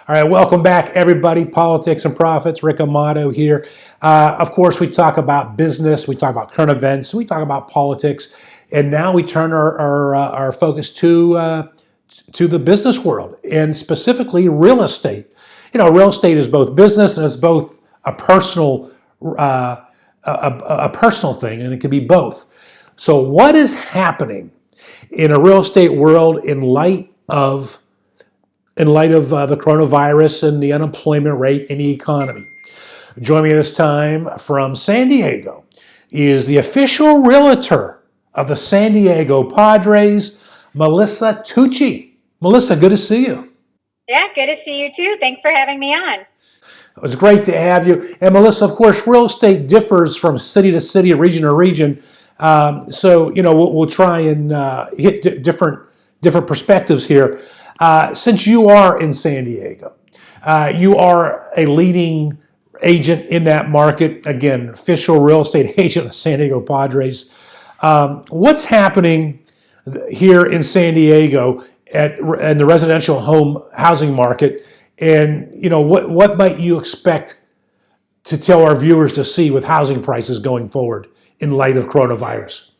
All right, welcome back, everybody. Politics and Profits, Rick Amato here. Of course, we talk about business, we talk about current events, we talk about politics, and now we turn our focus to the business world, and specifically real estate. You know, real estate is both business and it's both a personal a personal thing, and it can be both. So, what is happening in a real estate world in light of the coronavirus and the unemployment rate in the economy? Joining me this time from San Diego is the official realtor of the San Diego Padres, Melissa Tucci. Melissa, good to see you. Yeah, good to see you too. Thanks for having me on. It was great to have you. And Melissa, of course, real estate differs from city to city, region to region. So, you know, we'll try and hit different perspectives here. Since you are in San Diego, you are a leading agent in that market. Again, official real estate agent of San Diego Padres. What's happening here in San Diego in the residential home housing market? And you know, what might you expect to tell our viewers to see with housing prices going forward in light of coronavirus?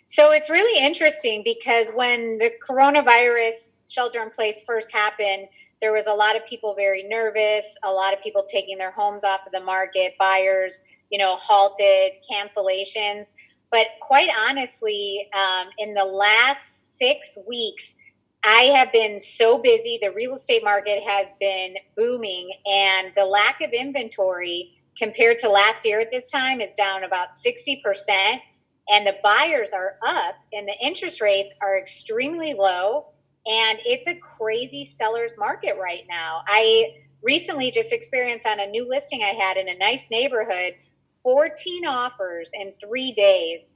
So it's really interesting because when the coronavirus shelter in place first happened, there was a lot of people very nervous, a lot of people taking their homes off of the market, buyers, halted, cancellations. But quite honestly, in the last 6 weeks, I have been so busy. The real estate market has been booming, and the lack of inventory compared to last year at this time is down about 60%. And the buyers are up, and the interest rates are extremely low. And it's a crazy seller's market right now. I recently just experienced on a new listing I had in a nice neighborhood, 14 offers in 3 days,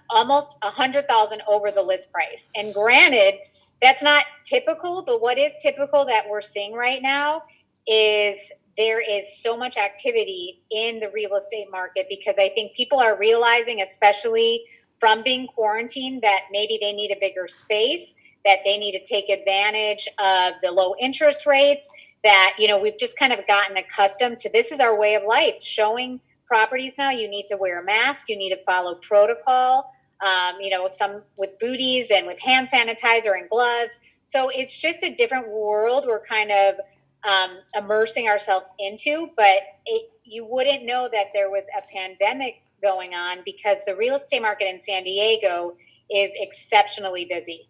almost 100,000 over the list price. And granted, that's not typical, but what is typical that we're seeing right now is there is so much activity in the real estate market because I think people are realizing, especially from being quarantined, that maybe they need a bigger space, that they need to take advantage of the low interest rates, that, we've just kind of gotten accustomed to this is our way of life. Showing properties now, you need to wear a mask, you need to follow protocol, some with booties and with hand sanitizer and gloves. So it's just a different world we're kind of immersing ourselves into, but you wouldn't know that there was a pandemic going on because the real estate market in San Diego is exceptionally busy.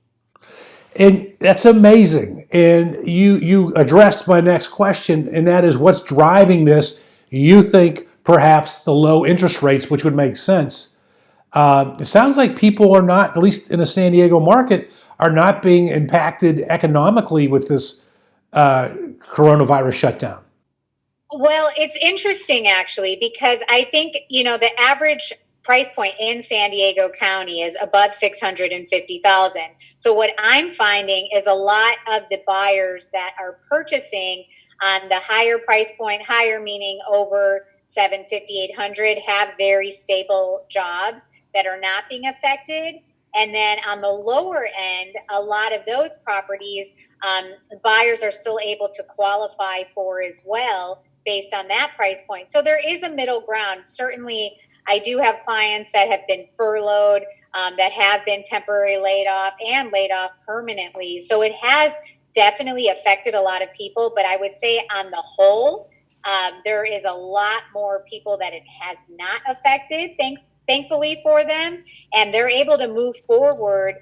And that's amazing. And you addressed my next question, and that is what's driving this? You think perhaps the low interest rates, which would make sense. It sounds like people are not, at least in the San Diego market, are not being impacted economically with this coronavirus shutdown. Well, it's interesting actually, because I think, the average price point in San Diego County is above 650,000. So what I'm finding is a lot of the buyers that are purchasing on the higher price point, higher meaning over 750, 800, have very stable jobs that are not being affected. And then on the lower end, a lot of those properties, buyers are still able to qualify for as well based on that price point. So there is a middle ground. Certainly, I do have clients that have been furloughed, that have been temporarily laid off and laid off permanently. So it has definitely affected a lot of people. But I would say on the whole, there is a lot more people that it has not affected, thankfully for them. And they're able to move forward,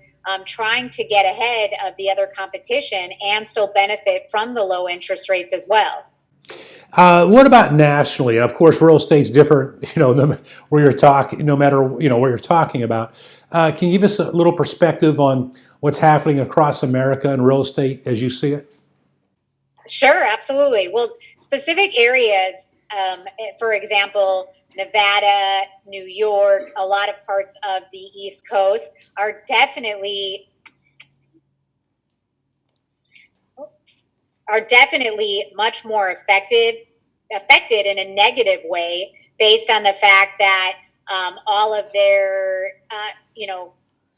trying to get ahead of the other competition and still benefit from the low interest rates as well. What about nationally? And of course, real estate's different, where you're talking, no matter, what you're talking about. Can you give us a little perspective on what's happening across America in real estate as you see it? Sure, absolutely. Well, specific areas, for example, Nevada, New York, a lot of parts of the East Coast are definitely much more affected in a negative way based on the fact that all of their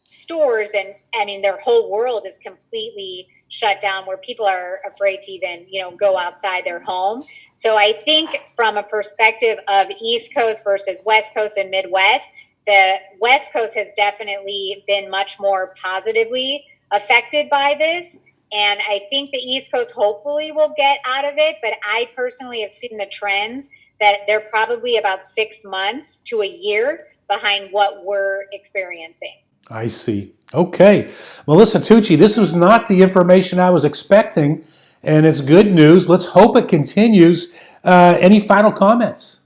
stores and their whole world is completely shut down where people are afraid to even, go outside their home. So I think from a perspective of East Coast versus West Coast and Midwest, the West Coast has definitely been much more positively affected by this. And I think the East Coast hopefully will get out of it. But I personally have seen the trends that they're probably about 6 months to a year behind what we're experiencing. I see. Okay. Melissa Tucci, this was not the information I was expecting, and it's good news. Let's hope it continues. Any final comments?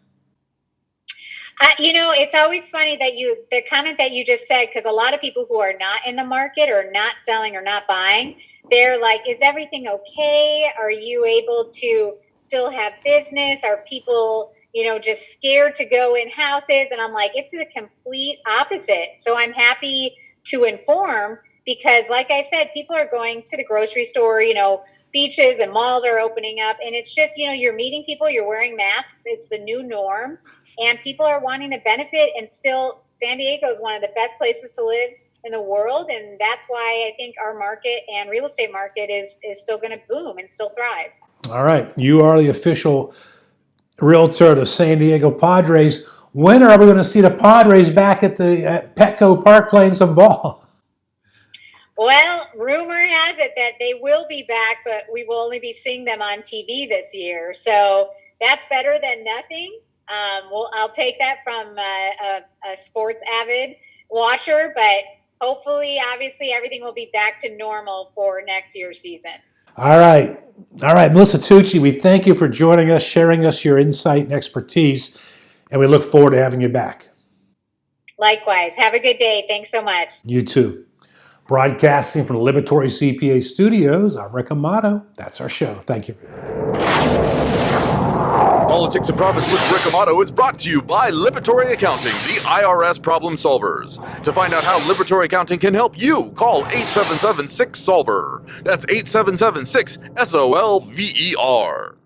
It's always funny that the comment that you just said, because a lot of people who are not in the market or not selling or not buying, they're like, is everything okay? Are you able to still have business? Are people, just scared to go in houses? And I'm like, it's the complete opposite. So I'm happy to inform because, like I said, people are going to the grocery store, beaches and malls are opening up. And it's just, you're meeting people, you're wearing masks. It's the new norm. And people are wanting to benefit. And still, San Diego is one of the best places to live in the world. And that's why I think our market and real estate market is still going to boom and still thrive. All right. You are the official realtor of the San Diego Padres. When are we going to see the Padres back at Petco Park playing some ball? Well, rumor has it that they will be back, but we will only be seeing them on TV this year. So that's better than nothing. I'll take that from a sports avid watcher, but hopefully, obviously, everything will be back to normal for next year's season. All right. Melissa Tucci, we thank you for joining us, sharing us your insight and expertise, and we look forward to having you back. Likewise. Have a good day. Thanks so much. You too. Broadcasting from the Liberatory CPA Studios, I'm Rick Amato. That's our show. Thank you. Politics and Profits with Rick Amato is brought to you by Liberatory Accounting, the IRS problem solvers. To find out how Liberatory Accounting can help you, call 877-6-SOLVER. That's 877-6-SOLVER.